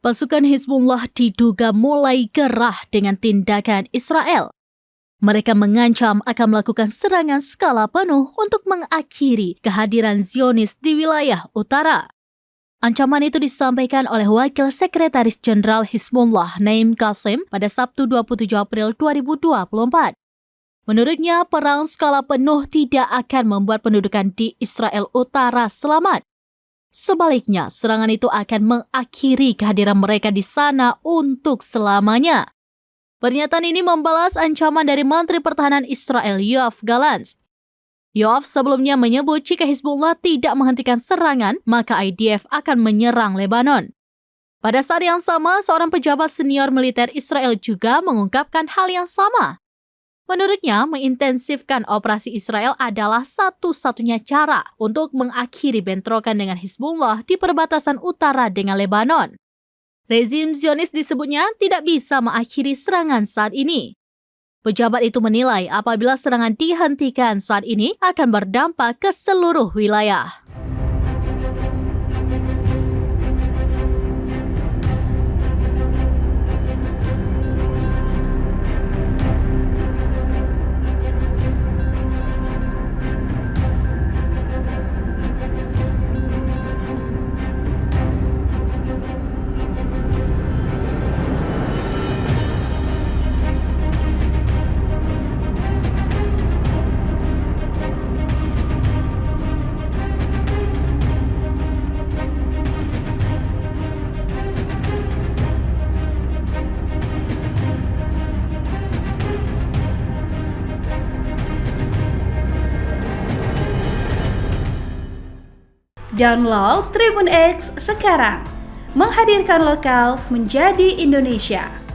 Pasukan Hizbullah diduga mulai gerah dengan tindakan Israel. Mereka mengancam akan melakukan serangan skala penuh untuk mengakhiri kehadiran Zionis di wilayah utara. Ancaman itu disampaikan oleh Wakil Sekretaris Jenderal Hizbullah Naim Qassem pada Sabtu 27 April 2024. Menurutnya, perang skala penuh tidak akan membuat pendudukan di Israel Utara selamat. Sebaliknya, serangan itu akan mengakhiri kehadiran mereka di sana untuk selamanya. Pernyataan ini membalas ancaman dari Menteri Pertahanan Israel Yoav Gallant. Yoav sebelumnya menyebut jika Hizbullah tidak menghentikan serangan, maka IDF akan menyerang Lebanon. Pada saat yang sama, seorang pejabat senior militer Israel juga mengungkapkan hal yang sama. Menurutnya, mengintensifkan operasi Israel adalah satu-satunya cara untuk mengakhiri bentrokan dengan Hizbullah di perbatasan utara dengan Lebanon. Rezim Zionis disebutnya tidak bisa mengakhiri serangan saat ini. Pejabat itu menilai apabila serangan dihentikan saat ini akan berdampak ke seluruh wilayah. Download Tribun X sekarang, menghadirkan lokal menjadi Indonesia.